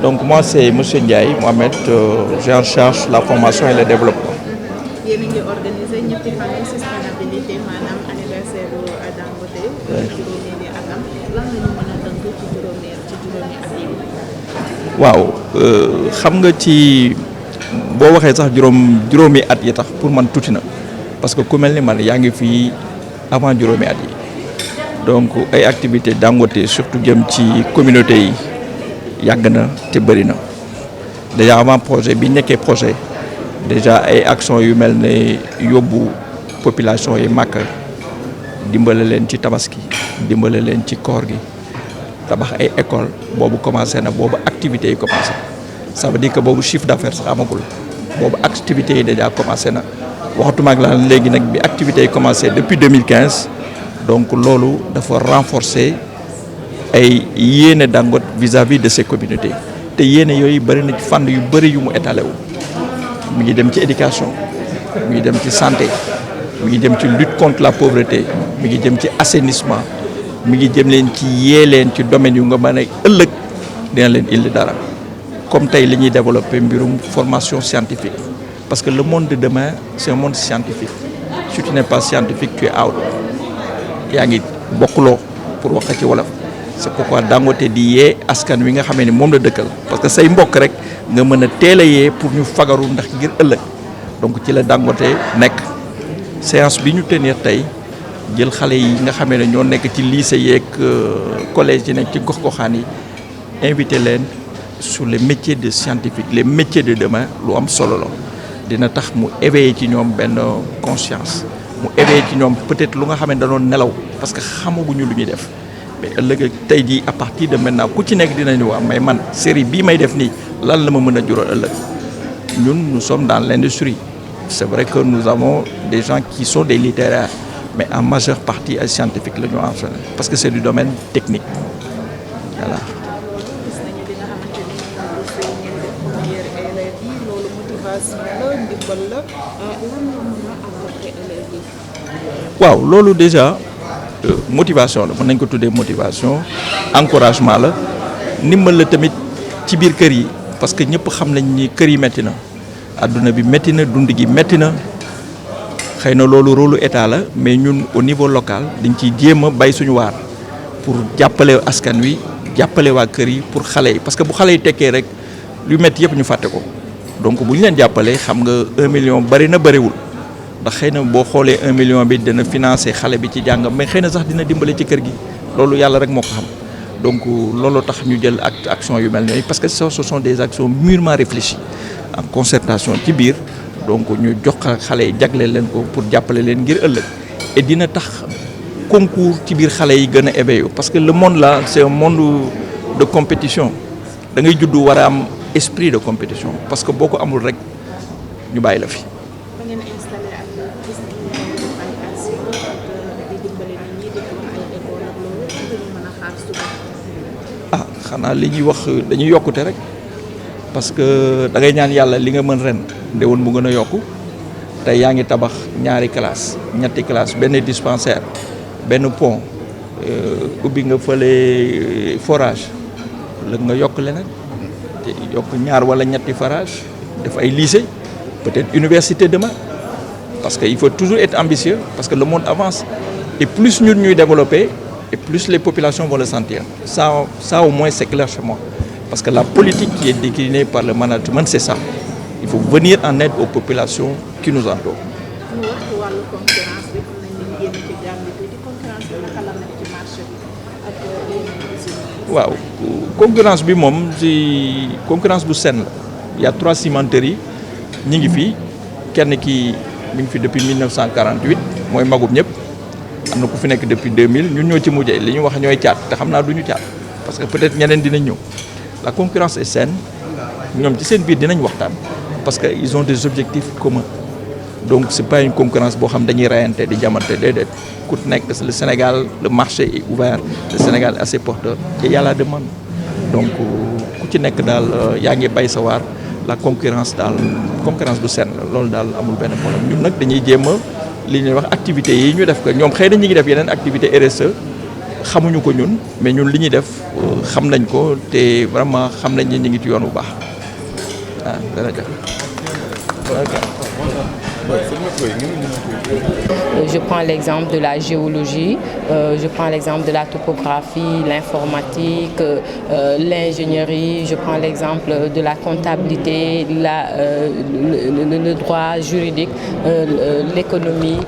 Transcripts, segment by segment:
Donc moi c'est Monsieur Ndiaye Mohamed, j'ai en charge la formation et le développement. yéen a ngi organisé ñetti fan sustainabilité maanaam anniversaire Dangote juróomeeli atam lan la ñu mën a tënk ci juróomi at yi. waaw xam nga ci boo waxee sax juróomi at yi tax pour man tuuti na parce que ku mel ni man yaa ngi fii avant juróomi at yi donc ay activités Dangote surtout jëm ci communauté yi yàgg na te bëri na déjà avant projet bi nekkee projet déjà ay actions yu mel ne yóbbu population yi màkk dimbale leen ci tabaski dimbale leen ci koor gi tabax ay école boobu commencé na boobu activités yi commencé ça veut dire que boobu chiffre d'affaires sax amagul boobu activités yi déjà commencé na waxatuma ak la léegi nag bi activités yi commencé depuis 2015 donc loolu dafa renforcer ay yéene Dangote vis-à-vis de ces communautés te yéene yooyu bëri na ci fànn yu bëri yu mu étalé wu mi ngi dem ci éducation mi ngi dem ci santé mi ngi dem ci lutte contre la pauvreté mi ngi jëm ci assainissement mi ngi jëm leen ci yee leen ci domaine yu nga mën a ëllëg dina leen indi dara comme tey li ñuy développer mbirum formation scientifique parce que le monde de demain c'est un monde scientifique si tu n'es pas scientifique tu es out yaa ngi bokkuloo pour wax ci wolof c'est pourquoi Dangote di yee askan wi nga xamee ni moom la dëkkal parce que say mbokk rek nga mën a teel a yee pour ñu fagaru ndax ngir ëllëg donc ci la Dangote nekk séance bi ñu tenir tey jël xale yi nga xamee ne ñoo nekk ci lycée yeeg collège yi nekk ci gox-goxaan yi invité leen sur les métiers de scientifique les métiers de demain lu am solo la dina tax mu éveiller ci ñoom benn conscience mu éveiller ci ñoom peut-être lu nga xam ne danoon nelaw parce que xamaguñu lu ñuy def mais ëllëg tey jii à partir de maintenant ku ci nekk dinañu wax may man série bii may def nii lan la ma mën a jural ëllëg ñun nous sommes dans l'industrie c'est vrai que nous avons des gens qui sont des littéraires mais en majeure partie ay scientifiques la ñu enseigné parce que c'est du domaine technique voilà. gis nañu li nga xamante ni moom la ngeen def première élèves yi loolu motivation la ndimbal la lan la mën a apporter élèves yi. waaw loolu déjà motivation la mën nañ ko tuddee motivation encouragement la ndimbal la tamit ci biir kër yi parce que ñëpp xam nañ ni kër yi métti na adduna bi métti na dund gi métti na xëy na loolu rôle état la mais ñun au niveau local dañ ciy jéem a bay suñu waar pour jàppale askan wi jàppale waa kër yi pour xale yi parce que bu xale yi tekkee rek lu métti yëpp ñu fàtte ko donc bu ñu leen jàppalee xam nga 1 million bari na bariwul ndax xëy na boo xoolee 1 million bi dina financer xale bi ci jàngam mais xëy na sax dina dimbale ci kër gi loolu yàlla rek moo ko xam donc loolu tax ñu jël action yu mel nii parce que ce sont des actions mûrement réfléchies en concertation ci biir donc ñu jox xale yi jagleel leen ko pour jàppale leen ngir ëllëg et dina tax concours ci biir xale yi gën a éveillé parce que le monde là c'est un monde de compétition da ngay juddu war a am esprit de compétition parce que boo ko amul rek ñu bàyyi la fi. ba ngeen installé ak gis nañu ne ay action ak di dimbale nit ñi di ko ay école ak loolu ci la ñu mën a xaar suba. ah xanaa li ñuy wax dañuy yokkute rek parce que da ngay ñaan yàlla li nga mën ren ndewoon mu gën a yokku tey yaa ngi tabax ñaari classe ñetti classe benn dispensaire benn pont ubbi nga fële forage léegi nga yokk leneen te yokk ñaar wala ñetti forage def ay lycée peut-être université demain parce que il faut toujours être ambitieux parce que le monde avance et plus ñun ñuy développer et plus les populations vont le sentir ça au moins c'est clair chez moi parce que la politique qui est déclinée par le management c'est ça il faut venir en aide aux populations qui nous entourent. ñu wax ci wàllu concurrence bi xam nañ ni génn ci jàng bi di concurrence bi naka la nekk ci marché bi ak les waaw concurrence bi moom ci concurrence bu saine la il y a 3 cimenteries ñi ngi fi kenn ki mi ngi fi depuis 1948 mooy magum ñëpp am na ku fi nekk depuis 2000 ñun ñoo ci mujjee li ñu wax ñooy caat te xam naa du ñu caat parce que peut-être ñeneen dinañ ñëw la concurrence est saine ñoom ci seen biir dinañ waxtaan parce que ils ont des objectifs communs donc c'est pas une concurrence boo xam dañuy rayante di jamante déedéet ku nekk le Sénégal le marché est ouvert le Sénégal est assez porteur et y a la demande donc ku ci nekk daal yaa ngi bay sa waar la concurrence daal concurrence bu saine la loolu daal amul benn problème ñun nag dañuy jéem a li ñuy wax activités yi ñu def ko ñoom xëy na ñu ngi def yeneen activité RSE xamuñu ko ñun mais ñun li ñuy def xam nañ ko te vraiment xam nañ ne ñu ngi ci yoon bu baax ah jërëjëf. Je prends l'exemple de la géologie, je prends l'exemple de la topographie, l'informatique, l'ingénierie, je prends l'exemple de la comptabilité, le droit juridique, l'économie,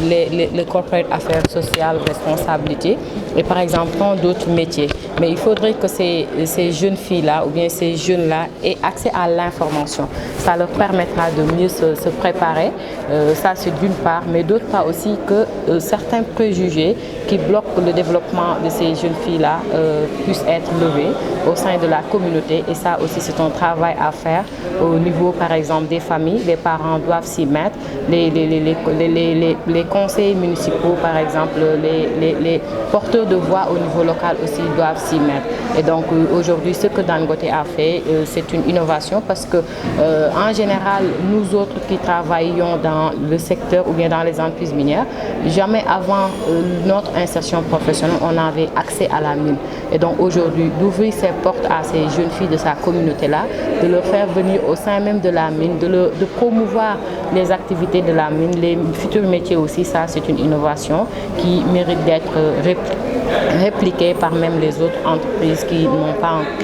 les corporate affaires sociales, responsabilité, et par exemple tant d'autres métiers. Mais il faudrait que ces jeunes filles-là ou bien ces jeunes-là aient accès à l'information. Ça leur permettra de mieux se préparer, ça c'est d'une part, mais d'autre part aussi que certains préjugés qui bloquent le développement de ces jeunes filles-là puissent être levés au sein de la communauté, et ça aussi c'est un travail à faire au niveau par exemple des familles. Les parents doivent s'y mettre, les conseils municipaux par exemple, les porteurs de voix au niveau local aussi doivent s'y mettre. Et donc aujourd'hui ce que Dangote a fait, c'est une innovation parce que en général nous autres qui travaillons dans le secteur ou bien dans les entreprises minières, jamais avant notre insertion professionnelle on avait accès à la mine. Et donc aujourd'hui d'ouvrir ses portes à ces jeunes filles de sa communauté-là, de leur faire venir au sein même de la mine, de promouvoir les activités de la mine, les futurs métiers aussi, ça c'est une innovation qui mérite d'être répliquée par même les autres entreprises qui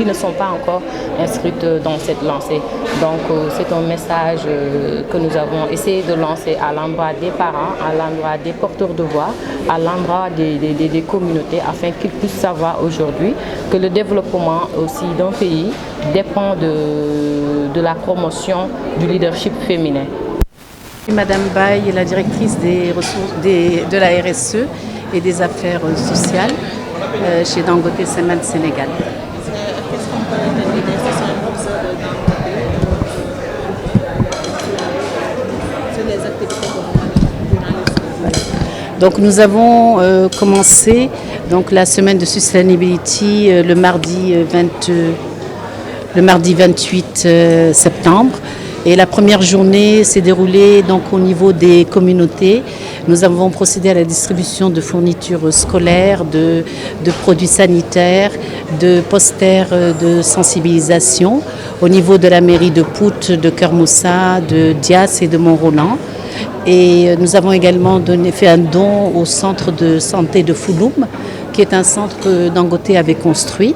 ne sont pas encore inscrites dans cette lancée. Donc c'est un message que nous avons essayé de lancer à l'endroit des parents, à l'endroit des porteurs de voix, à l'endroit des communautés, afin qu'ils puissent savoir aujourd'hui que le développement aussi d'un pays dépend de la promotion du leadership féminin. Madame Baye est la directrice des ressources de la RSE et des affaires sociales chez Dangote Cement Sénégal. Qu'est-ce qu'on peut retenir des 72 heures de Dangote sur les activités que vous menez durant les semaines? Donc nous avons commencé donc, la semaine de sustainability le mardi 28 septembre. Et la première journée s'est déroulée donc, au niveau des communautés. Nous avons procédé à la distribution de fournitures scolaires, de produits sanitaires, de posters de sensibilisation au niveau de la mairie de Pout, de Kermoussa, de Dias et de Mont-Roland. Et nous avons également fait un don au centre de santé de Fouloum, qui est un centre que Dangote avait construit.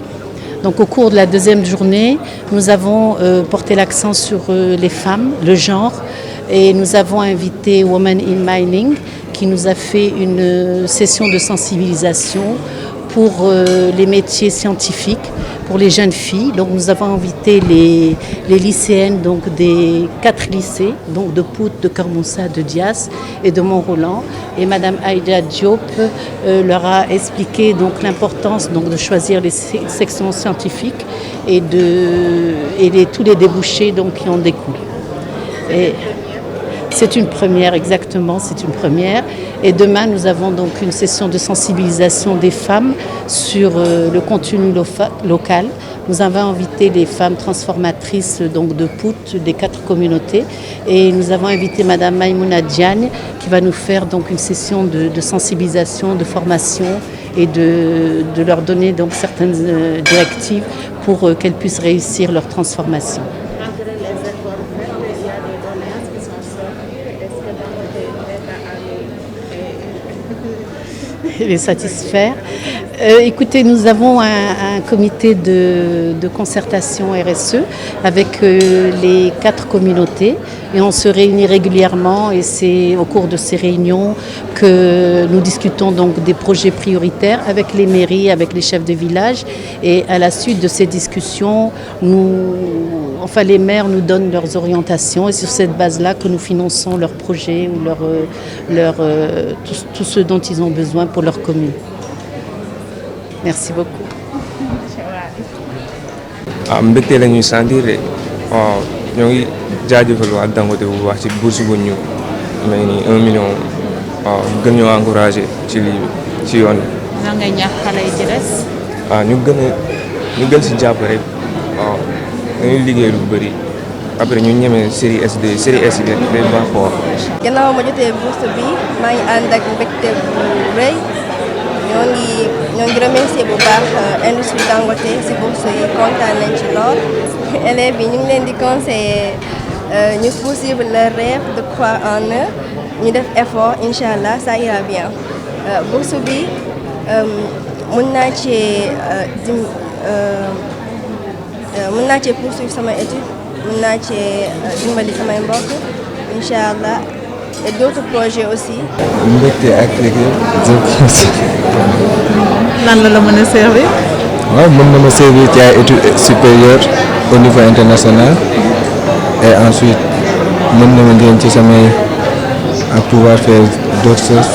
Donc au cours de la deuxième journée, nous avons porté l'accent sur les femmes, le genre, et nous avons invité Women in Mining qui nous a fait une session de sensibilisation pour les métiers scientifiques, pour les jeunes filles. Donc nous avons invité les lycéennes donc, des 4 lycées, donc de Pout, de Kermoussa, de Dias et de Mont-Roland. Et Madame Aïda Diop leur a expliqué donc, l'importance donc, de choisir les sections scientifiques et tous les débouchés donc, qui en découlent. Et c'est une première, exactement, c'est une première. Et demain, nous avons donc une session de sensibilisation des femmes sur le contenu local. Nous avons invité les femmes transformatrices donc, de Pout, des 4 communautés. Et nous avons invité Madame Maïmouna Diagne qui va nous faire donc, une session de sensibilisation, de formation et de leur donner donc, certaines directives pour qu'elles puissent réussir leur transformation. Malgré les efforts faits, il y a des doléances qui sont sorties. Est-ce que Dangote est à les satisfaire. Écoutez, nous avons un comité de concertation RSE avec les 4 communautés et on se réunit régulièrement et c'est au cours de ces réunions que nous discutons donc des projets prioritaires avec les mairies, avec les chefs de village et à la suite de ces discussions, les maires nous donnent leurs orientations et sur cette base-là que nous finançons leurs projets ou tout ce dont ils ont besoin pour leur commune. Merci beaucoup. mbégte la ñuy sentir ñoo ngi jaajëfal waa Dangote bu baax ci bourse bu ñu may ni 1 million gën ñoo encouragé ci lii ci yoon bi. lan ngay ñaax xale yi ci des. ñu gën si jàpp rek dañuy liggéey lu bëri après ñu ñemee série SD série S bi day baax ko wax. gannaaw ma jotee bourse bi maa ngi ànd ak mbégte bu rëy ñoo ngi remercier bu baax industrie Dangote si bourse yi kontaan nañ ci lool élèves yi ñu ngi leen di conseiller ñu poursuivre leur rêve de croire en eux ñu def effort incha allah ça ira bien bourse bi mën naa cee poursuivre sama étude mën naa cee dimbali samay mbokk incha allah et d'autres projets aussi. mbégte ak liggéey. lan la mën a servir. waaw mën na ma servir ci ay études supérieures au niveau international et ensuite mën na ma njëriñ ci samay à pouvoir faire d'autres choses.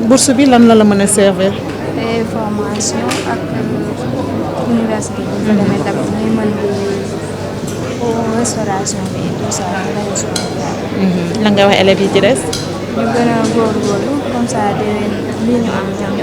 bourse bi lan la mën a servir. formation ak université bi ñu demee tamit ñuy mën di restauration bi tout ça lan nga wax élèves yi ci des. ñu gën a góorgóorlu comme ça déwén lii ñu am ñoom